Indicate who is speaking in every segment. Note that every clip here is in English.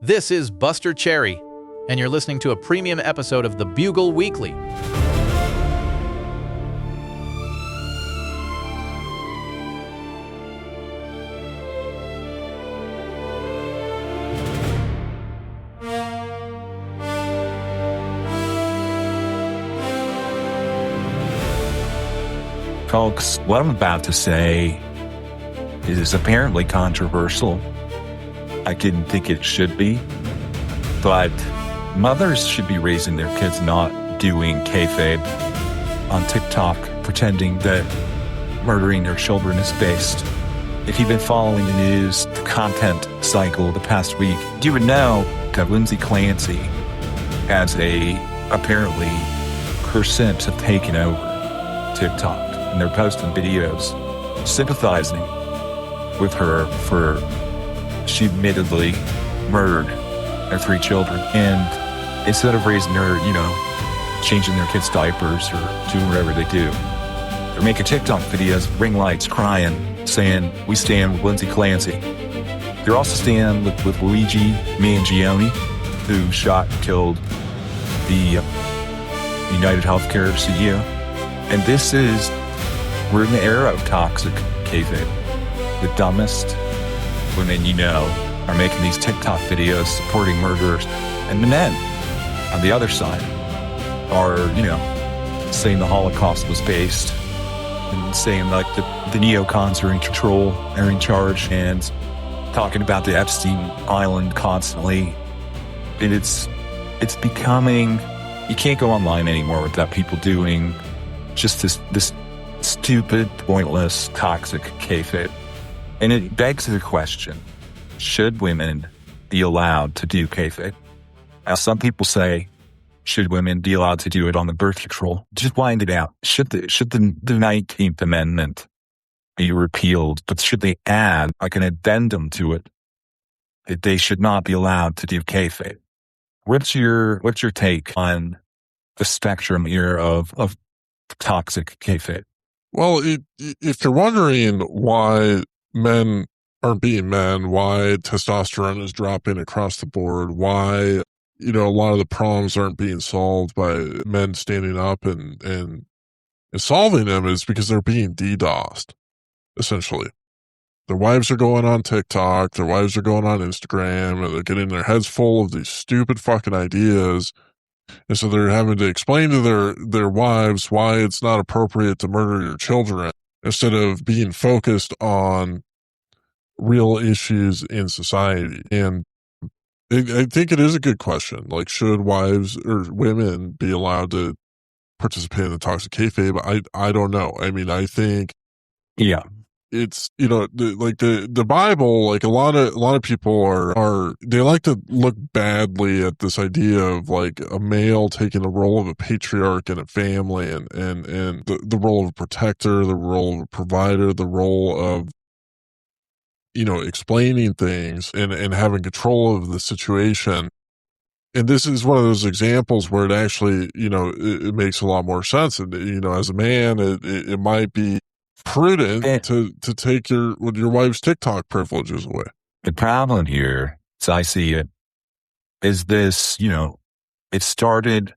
Speaker 1: This is Buster Cherry, and you're listening to a premium episode of the Bugle Weekly.
Speaker 2: Folks, what I'm about to say is apparently controversial. I didn't think it should be, but mothers should be raising their kids not doing kayfabe on TikTok, pretending that murdering their children is based. If you've been following the news, the content cycle the past week, you would know that Lindsay Clancy has apparently her simps have taken over TikTok. And they're posting videos sympathizing with her for she admittedly murdered their 3 children. And instead of raising her, changing their kids' diapers or doing whatever they do, they're making TikTok videos, ring lights, crying, saying, "We stand with Lindsay Clancy." They're also standing with Luigi Mangione, who shot and killed the United Healthcare CEO. And we're in the era of toxic kayfabe. The dumbest women are making these TikTok videos supporting murderers. And the men on the other side are, saying the Holocaust was based and saying like the neocons are in control, are in charge, and talking about the Epstein Island constantly. And it's becoming, you can't go online anymore without people doing just this stupid, pointless, toxic kayfabe. And it begs the question, should women be allowed to do kayfabe? Now, some people say, should women be allowed to do it on the birth control? Just wind it out. Should the 19th Amendment be repealed, but should they add like an addendum to it that they should not be allowed to do kayfabe? What's your take on the spectrum here of toxic kayfabe?
Speaker 3: Well, if you're wondering why men aren't being men, why testosterone is dropping across the board, why, a lot of the problems aren't being solved by men standing up and solving them, is because they're being DDoSed, essentially. Their wives are going on TikTok, their wives are going on Instagram, and they're getting their heads full of these stupid fucking ideas. And so they're having to explain to their wives why it's not appropriate to murder your children, instead of being focused on real issues in society. And I think it is a good question. Like, should wives or women be allowed to participate in the toxic kayfabe? I don't know. I mean, I think,
Speaker 2: yeah,
Speaker 3: it's, the Bible, like a lot of people are, they like to look badly at this idea of like a male taking the role of a patriarch in a family and the role of a protector, the role of a provider, the role of, explaining things and having control of the situation. And this is one of those examples where it actually, it makes a lot more sense. And, as a man, it might be prudent to take your wife's TikTok privileges away.
Speaker 2: The problem here, as I see it, is this, it started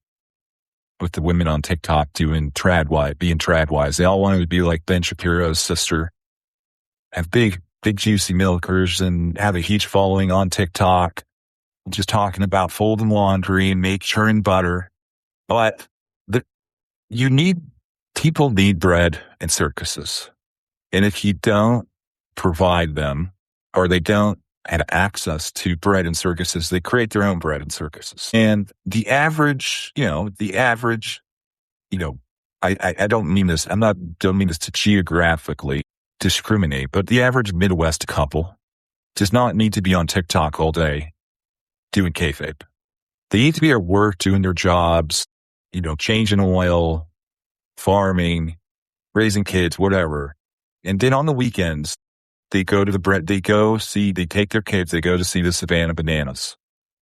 Speaker 2: with the women on TikTok being tradwives. They all wanted to be like Ben Shapiro's sister, have big juicy milkers, and have a huge following on TikTok, just talking about folding laundry and make churning butter. But people need bread and circuses. And if you don't provide them, or they don't have access to bread and circuses, they create their own bread and circuses. And the average, I don't mean this to geographically discriminate, but the average Midwest couple does not need to be on TikTok all day doing kayfabe. They need to be at work doing their jobs, changing oil, farming, raising kids, whatever. And then on the weekends, they go to they take their kids, they go to see the Savannah Bananas.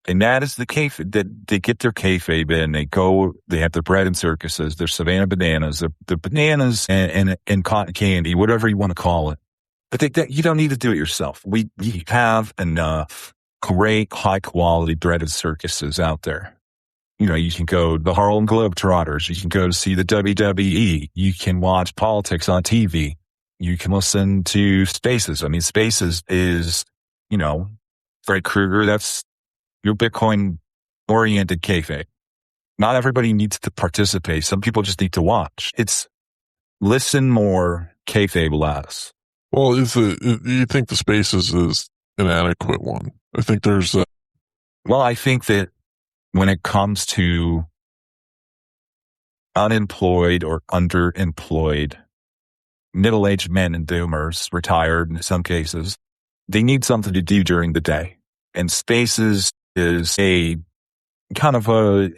Speaker 2: And that is the kayfabe, that they get their kayfabe in, they have their bread and circuses, their Savannah Bananas, the bananas and cotton candy, whatever you want to call it. But you don't need to do it yourself. We have enough great, high-quality dreaded circuses out there. You can go to the Harlem Globetrotters. You can go to see the WWE. You can watch politics on TV. You can listen to Spaces. I mean, Spaces is, Fred Krueger. That's your Bitcoin-oriented kayfabe. Not everybody needs to participate. Some people just need to watch. It's listen more, kayfabe less.
Speaker 3: Well, you think the Spaces is an adequate one? I think there's
Speaker 2: Well, I think that when it comes to unemployed or underemployed middle-aged men and boomers, retired in some cases, they need something to do during the day. And Spaces is a kind of a,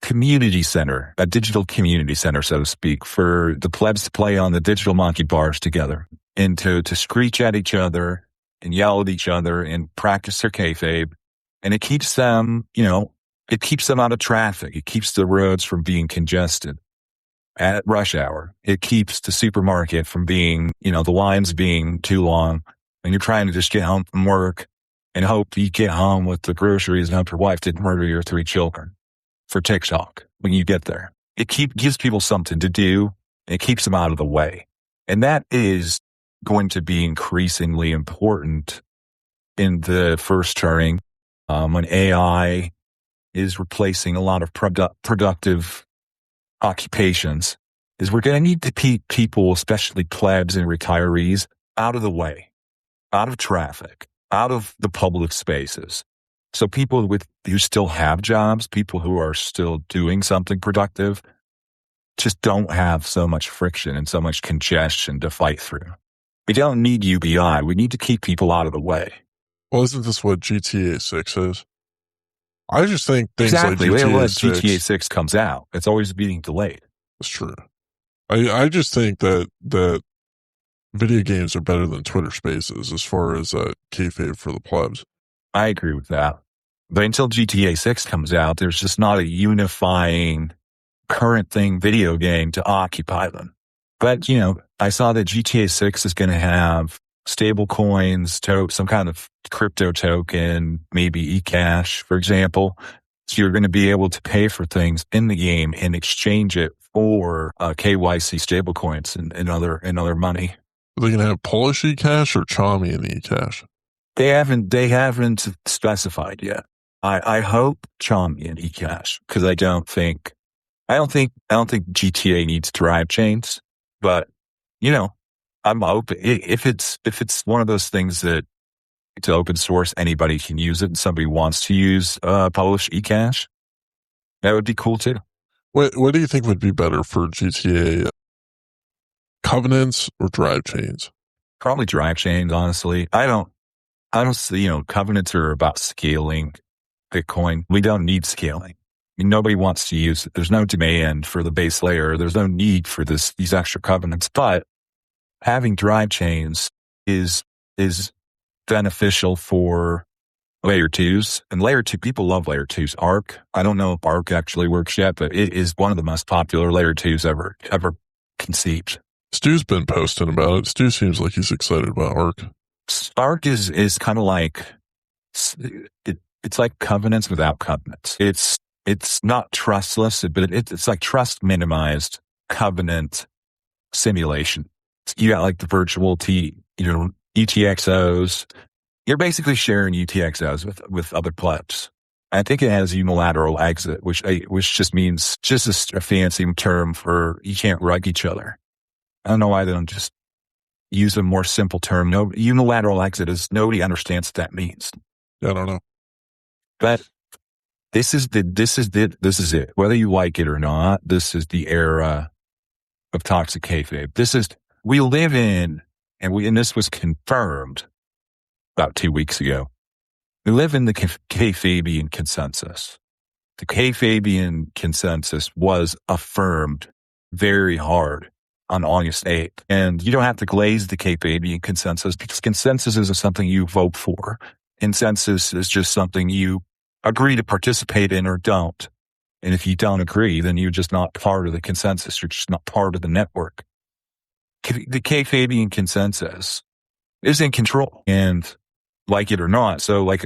Speaker 2: community center, a digital community center, so to speak, for the plebs to play on the digital monkey bars together and to screech at each other and yell at each other and practice their kayfabe. And it keeps them, it keeps them out of traffic. It keeps the roads from being congested at rush hour. It keeps the supermarket from being, the lines being too long. And you're trying to just get home from work and hope you get home with the groceries and hope your wife didn't murder your 3 children for TikTok when you get there. It gives people something to do. And it keeps them out of the way. And that is going to be increasingly important in the first turning. When AI is replacing a lot of productive occupations, is we're going to need to keep people, especially plebs and retirees, out of the way, out of traffic, out of the public spaces. So people who still have jobs, people who are still doing something productive, just don't have so much friction and so much congestion to fight through. We don't need UBI. We need to keep people out of the way.
Speaker 3: Well, isn't this what GTA 6 is? I just think things
Speaker 2: exactly.
Speaker 3: like
Speaker 2: GTA 6 comes out. It's always being delayed.
Speaker 3: That's true. I just think that video games are better than Twitter Spaces as far as kayfabe for the plebs.
Speaker 2: I agree with that. But until GTA 6 comes out, there's just not a unifying current thing video game to occupy them. But, I saw that GTA 6 is going to have stable coins, some kind of crypto token, maybe eCash, for example. So you're going to be able to pay for things in the game and exchange it for KYC stable coins and other money.
Speaker 3: Are they going to have Polish eCash or Chaumian eCash?
Speaker 2: They haven't specified yet. I hope Chaumian eCash, because I don't think GTA needs drive chains, but I'm open. If it's one of those things that it's open source, anybody can use it, and somebody wants to use Polish eCash, that would be cool too.
Speaker 3: What do you think would be better for GTA? Covenants or drive chains?
Speaker 2: Probably drive chains, honestly. I don't see, covenants are about scaling Bitcoin. We don't need scaling. I mean, nobody wants to use it. There's no demand for the base layer. There's no need for these extra covenants, but having drive chains is beneficial for layer 2s. And layer 2, people love layer 2s. Arc, I don't know if Arc actually works yet, but it is one of the most popular layer 2s ever conceived.
Speaker 3: Stu's been posting about it. Stu seems like he's excited about Arc.
Speaker 2: Arc is kind of like, it's like covenants without covenants. It's not trustless, but it's like trust minimized covenant simulation. You got like the virtual UTXOs. You're basically sharing UTXOs with other plebs. I think it has unilateral exit, which just means a fancy term for you can't rug each other. I don't know why they don't just use a more simple term. No, unilateral exit is nobody understands what that means.
Speaker 3: I don't know.
Speaker 2: But this is it. Whether you like it or not, this is the era of toxic kayfabe. We live in, and this was confirmed about 2 weeks ago. We live in the Kayfabian consensus. The Kayfabian consensus was affirmed very hard on August 8th. And you don't have to glaze the Kayfabian consensus, because consensus isn't something you vote for. Consensus is just something you agree to participate in or don't. And if you don't agree, then you're just not part of the consensus. You're just not part of the network. The Kayfabian consensus is in control. And like it or not. So like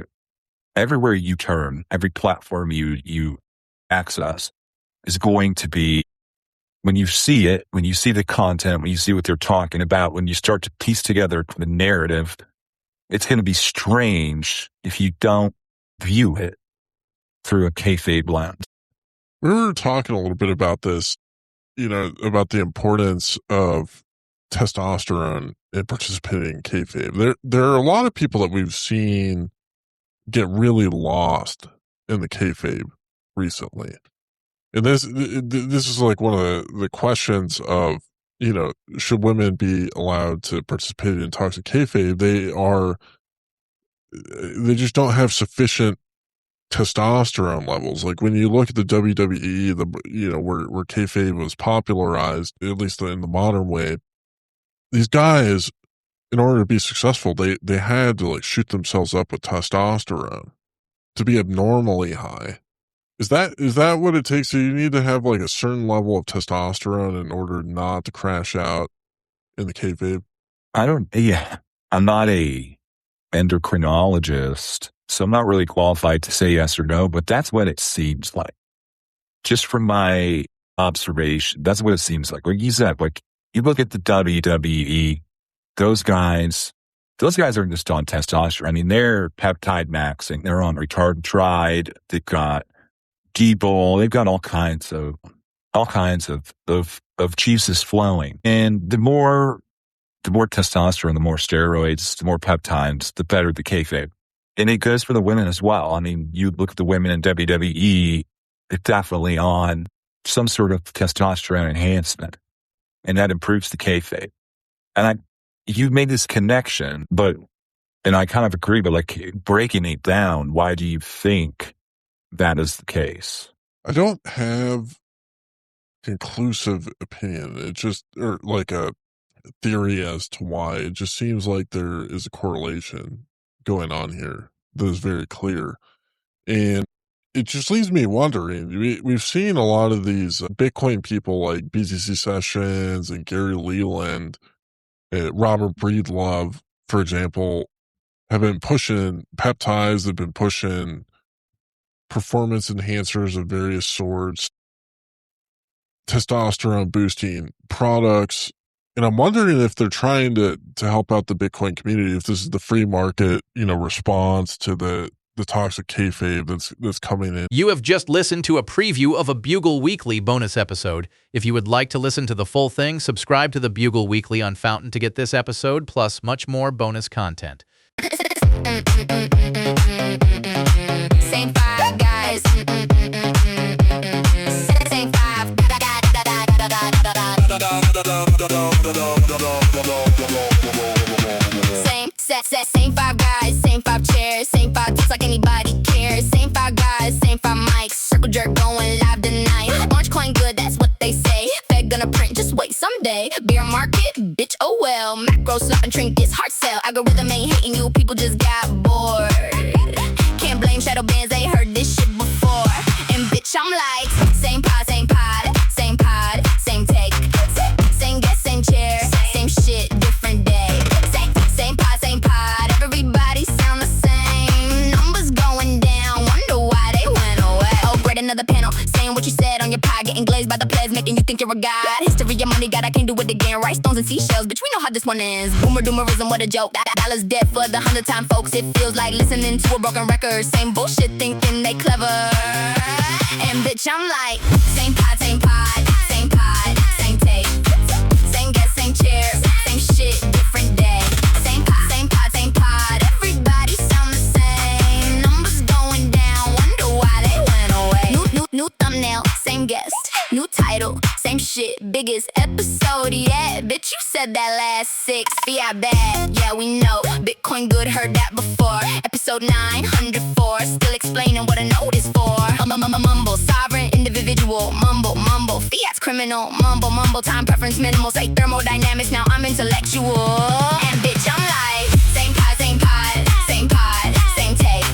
Speaker 2: everywhere you turn, every platform you access is going to be, when you see it, when you see the content, when you see what they're talking about, when you start to piece together the narrative, it's going to be strange if you don't view it through a kayfabe lens.
Speaker 3: We were talking a little bit about this, about the importance of testosterone in participating in kayfabe. There are a lot of people that we've seen get really lost in the kayfabe recently. And this is like one of the questions of, should women be allowed to participate in toxic kayfabe? They just don't have sufficient testosterone levels. Like when you look at the WWE, where kayfabe was popularized, at least in the modern way, these guys, in order to be successful, they had to like shoot themselves up with testosterone to be abnormally high. Is that what it takes? So you need to have like a certain level of testosterone in order not to crash out in the kayfabe?
Speaker 2: I'm not a endocrinologist, so I'm not really qualified to say yes or no, but that's what it seems like. Just from my observation, that's what it seems like. Like you said, like you look at the WWE, those guys are just on testosterone. I mean, they're peptide maxing. They're on retard tried. They've got D-bol. They've got all kinds of juices flowing. And the more testosterone, the more steroids, the more peptides, the better the kayfabe. And it goes for the women as well. I mean, you look at the women in WWE, they're definitely on some sort of testosterone enhancement, and that improves the kayfabe. And you made this connection, and I kind of agree, but like breaking it down, why do you think that is the case?
Speaker 3: I don't have conclusive opinion. It just, or like a theory as to why. It just seems like there is a correlation going on here that is very clear. And it just leaves me wondering. We've seen a lot of these Bitcoin people like BTC Sessions and Gary Leland, Robert Breedlove, for example, have been pushing peptides, they've been pushing performance enhancers of various sorts, testosterone boosting products. And I'm wondering if they're trying to help out the Bitcoin community, if this is the free market, response to the toxic kayfabe that's coming in.
Speaker 1: You have just listened to a preview of a Bugle Weekly bonus episode. If you would like to listen to the full thing, subscribe to the Bugle Weekly on Fountain to get this episode, plus much more bonus content.
Speaker 4: Same five guys. Same five. Same five guys, same five chairs, same five tips like anybody cares. Same five guys, same five mics, circle jerk going live tonight. Orange coin good, that's what they say. Fed gonna print, just wait someday. Beer market, bitch, oh well. Macro slot and trinkets, hard sell. Algorithm ain't hating you, people just got bored. Can't blame shadow bands, they heard this shit before. And bitch, I'm like, same pod, same pod, same pod, same take. Same guest, same chair, same shit, different day. Same pod, everybody sound the same. Numbers going down, wonder why they went away. Oh, great, another panel, saying what you said on your pod, getting glazed by the players, making you think you're a god. History of money, God, I can't do it again. Rice stones and seashells, bitch, we know how this one ends. Doomerism, what a joke. Dollars dead for the 100th time, folks. It feels like listening to a broken record. Same bullshit, thinking they clever. And bitch, I'm like, same pod, same pod, same pod, same take. Same guest, same chair, same shit, different day. Same pod, everybody sound the same. Numbers going down, wonder why they went away. New thumbnail, same guest, new title, same shit, biggest episode yet. Bitch, you said that last 6, fiat bad, yeah we know. Bitcoin good, heard that before. Episode 904, still explaining what a note is for. Mumble, sovereign, individual, mumble, fiat's criminal, mumble, time preference minimal. Say thermodynamics, now I'm intellectual. And bitch, I'm like, same pod, same pod, same pod, same take.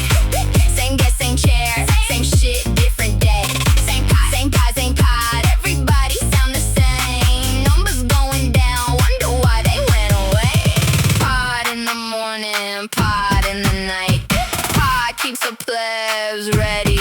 Speaker 4: Same guest, same chair, same shit, different day. Same pod, same pod, everybody sound the same. Numbers going down, wonder why they went away. Pod in the morning, pod in the the plebs ready